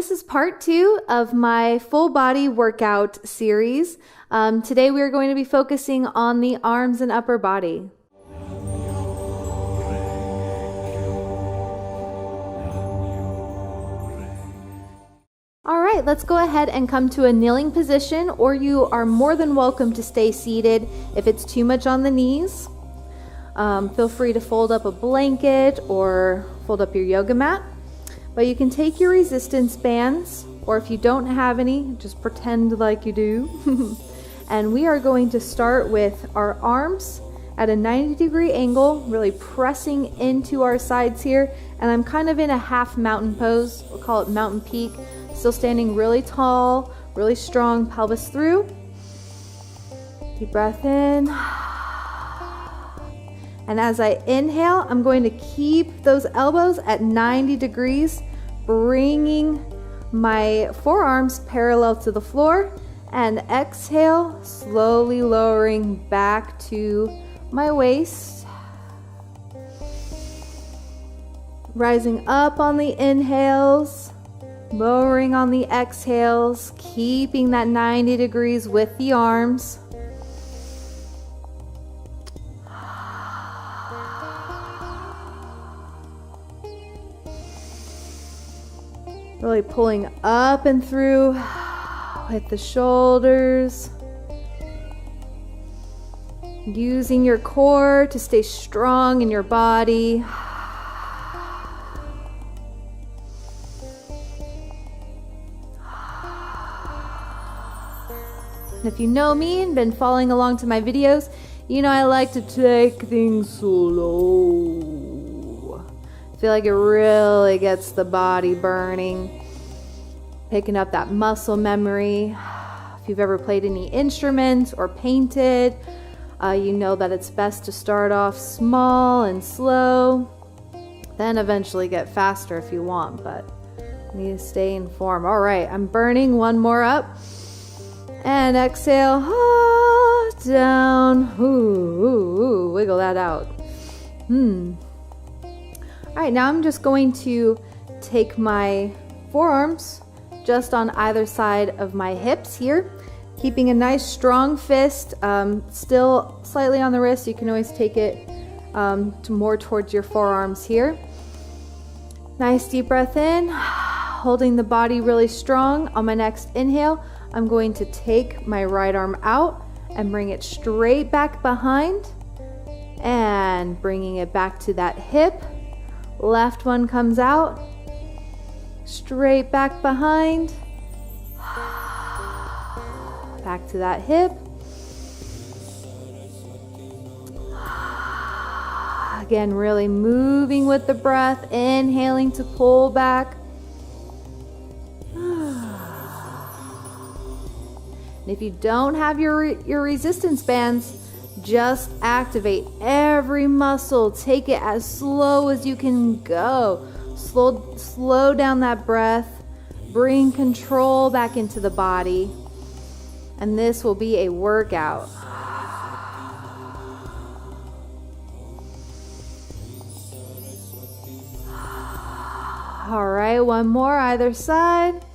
this is part 2 of my full body workout series. Today we are going to be focusing on the arms and upper body. All right, let's go ahead and come to a kneeling position, or you are more than welcome to stay seated if it's too much on the knees. Feel free to fold up a blanket or fold up your yoga mat. But you can take your resistance bands, or if you don't have any, just pretend like you do. And we are going to start with our arms at a 90-degree angle, really pressing into our sides here. And I'm kind of in a half mountain pose. We'll call it mountain peak. Still standing really tall, really strong, pelvis through. Deep breath in. And as I inhale, I'm going to keep those elbows at 90 degrees, bringing my forearms parallel to the floor, and exhale, slowly lowering back to my waist. Rising up on the inhales, lowering on the exhales, keeping that 90 degrees with the arms. Really pulling up and through with the shoulders. Using your core to stay strong in your body. And if you know me and been following along to my videos, you know I like to take things slow. Feel like it really gets the body burning, picking up that muscle memory. If you've ever played any instruments or painted, you know that it's best to start off small and slow, then eventually get faster if you want, but you need to stay in form. All right, I'm burning one more up, and exhale, down, ooh, wiggle that out. All right, now I'm just going to take my forearms just on either side of my hips here, keeping a nice strong fist, still slightly on the wrist. You can always take it to more towards your forearms here. Nice deep breath in, holding the body really strong. On my next inhale, I'm going to take my right arm out and bring it straight back behind, and bringing it back to that hip. Left one comes out, straight back behind, back to that hip. Again, really moving with the breath, inhaling to pull back. And if you don't have your resistance bands, just activate every muscle. Take it as slow as you can go. Slow down that breath. Bring control back into the body. And this will be a workout. All right, one more either side.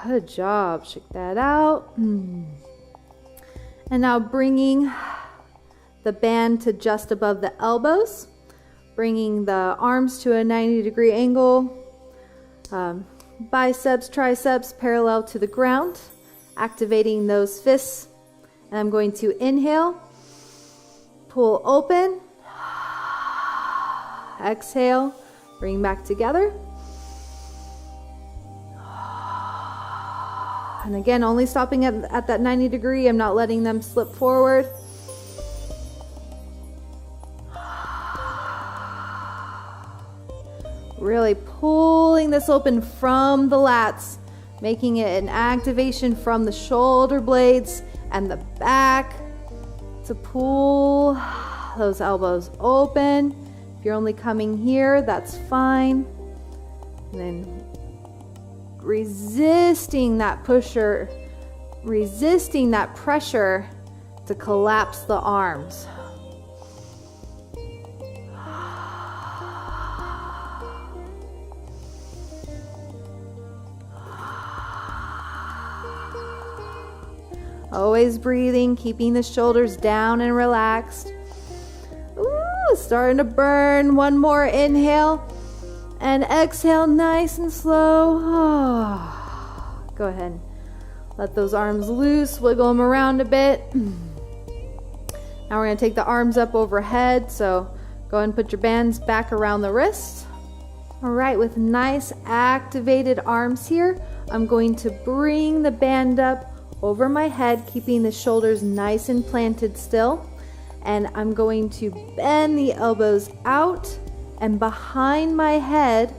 Good job. Shake that out. And now bringing the band to just above the elbows, bringing the arms to a 90-degree angle, biceps, triceps parallel to the ground, activating those fists. And I'm going to inhale, pull open, exhale, bring back together. And again, only stopping at that 90 degree. I'm not letting them slip forward. Really pulling this open from the lats, making it an activation from the shoulder blades and the back to pull those elbows open. If you're only coming here, that's fine. And then resisting that pressure to collapse the arms. Always breathing, keeping the shoulders down and relaxed. Ooh, starting to burn. One more inhale and exhale nice and slow. Oh, go ahead. Let those arms loose, wiggle them around a bit. Now we're going to take the arms up overhead, so go ahead and put your bands back around the wrists. All right, with nice activated arms here, I'm going to bring the band up over my head, keeping the shoulders nice and planted still. And I'm going to bend the elbows out and behind my head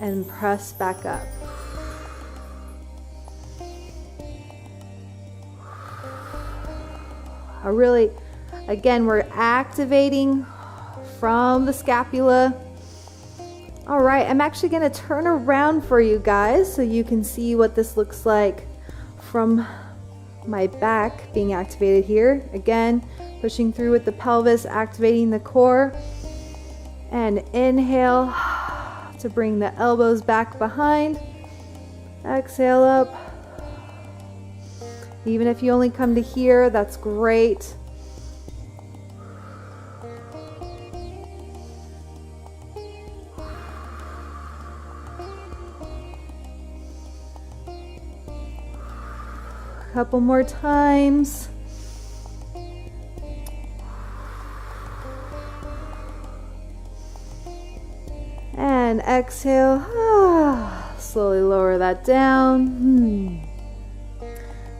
and press back up. Again, we're activating from the scapula. All right, I'm actually going to turn around for you guys so you can see what this looks like from my back being activated here. Again, pushing through with the pelvis, activating the core. And inhale to bring the elbows back behind. Exhale up. Even if you only come to here, that's great. Couple more times. And exhale. Slowly lower that down.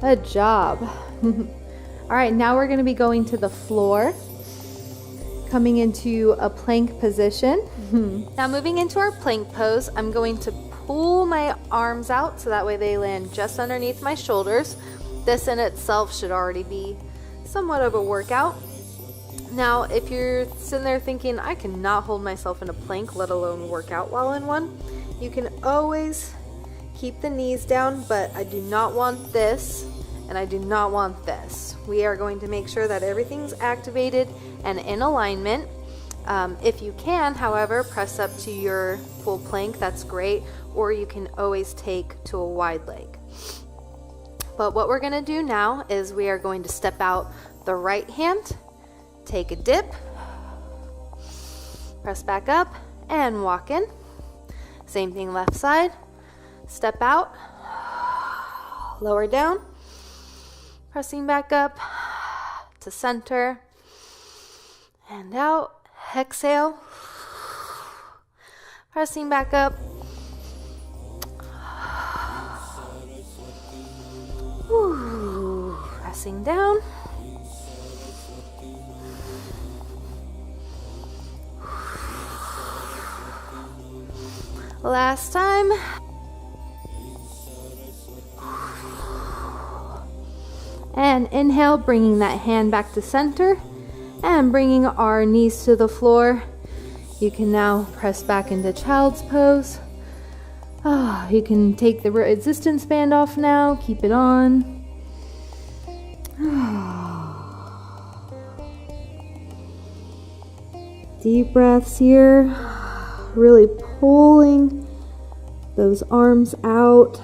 Good job. All right, now we're going to be going to the floor, coming into a plank position. Now moving into our plank pose, I'm going to pull my arms out so that way they land just underneath my shoulders. This in itself should already be somewhat of a workout. Now, if you're sitting there thinking, I cannot hold myself in a plank, let alone work out while in one, you can always keep the knees down, but I do not want this, and I do not want this. We are going to make sure that everything's activated and in alignment. If you can, however, press up to your full plank, that's great, or you can always take to a wide leg. But what we're going to do now is we are going to step out the right hand, take a dip, press back up, and walk in. Same thing left side. Step out, lower down, pressing back up to center, and out. Exhale, pressing back up. Pressing down. Last time. And inhale, bringing that hand back to center and bringing our knees to the floor. You can now press back into child's pose. You can take the resistance band off now, keep it on. Deep breaths here, really pulling those arms out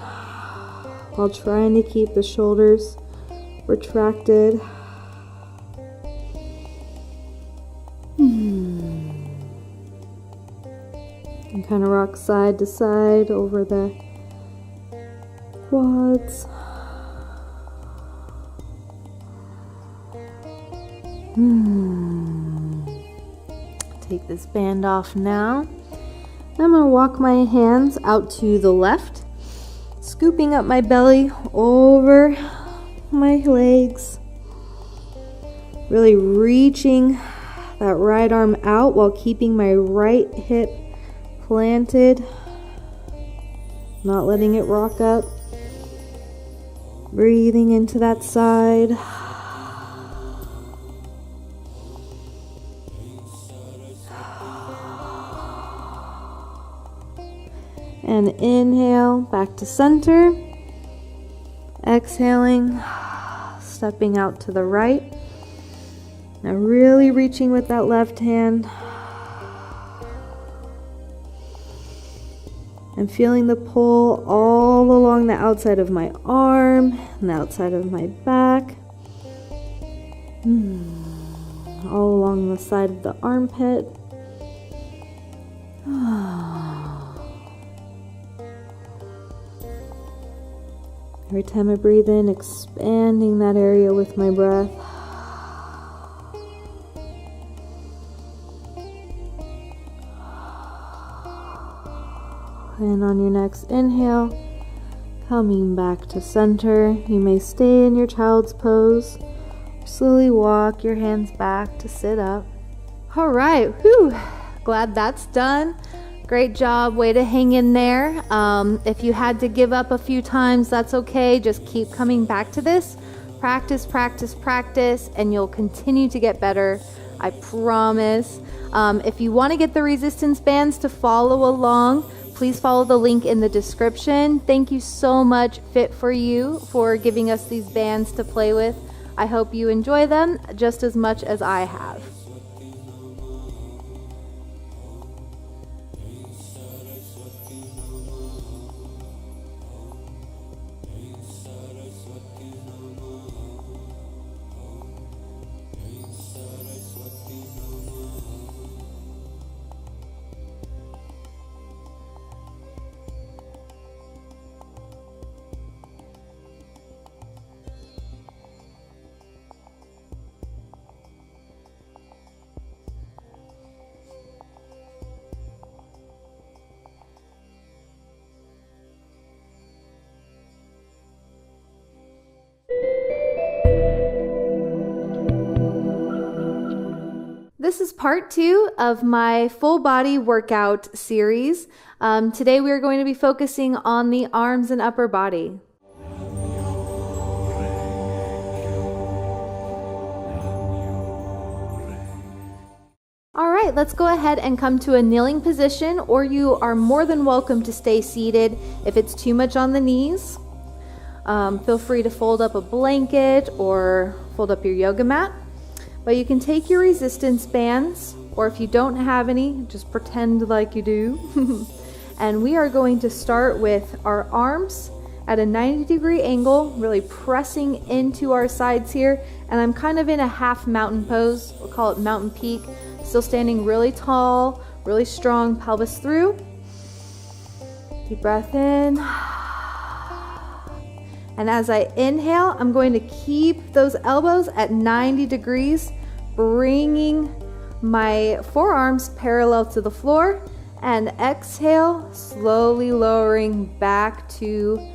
while trying to keep the shoulders retracted. And kind of rock side to side over the quads. Take this band off now. I'm going to walk my hands out to the left, scooping up my belly over my legs. Really reaching that right arm out while keeping my right hip planted, not letting it rock up. Breathing into that side. And inhale back to center. Exhaling, stepping out to the right. Now really reaching with that left hand. And feeling the pull all along the outside of my arm and the outside of my back. All along the side of the armpit. Every time I breathe in, expanding that area with my breath. And on your next inhale, coming back to center. You may stay in your child's pose. Slowly walk your hands back to sit up. All right, whew. Glad that's done. Great job, way to hang in there. If you had to give up a few times, that's okay. Just keep coming back to this. Practice, practice, practice, and you'll continue to get better. I promise. If you want to get the resistance bands to follow along, please follow the link in the description. Thank you so much, Fit4U, for giving us these bands to play with. I hope you enjoy them just as much as I have. This is part 2 of my full body workout series. Today we are going to be focusing on the arms and upper body. All right, let's go ahead and come to a kneeling position, or you are more than welcome to stay seated if it's too much on the knees. Feel free to fold up a blanket or fold up your yoga mat. But you can take your resistance bands, or if you don't have any, just pretend like you do. And we are going to start with our arms at a 90-degree angle, really pressing into our sides here. And I'm kind of in a half mountain pose. We'll call it mountain peak. Still standing really tall, really strong, pelvis through. Deep breath in. And as I inhale, I'm going to keep those elbows at 90 degrees, bringing my forearms parallel to the floor, and exhale, slowly lowering back to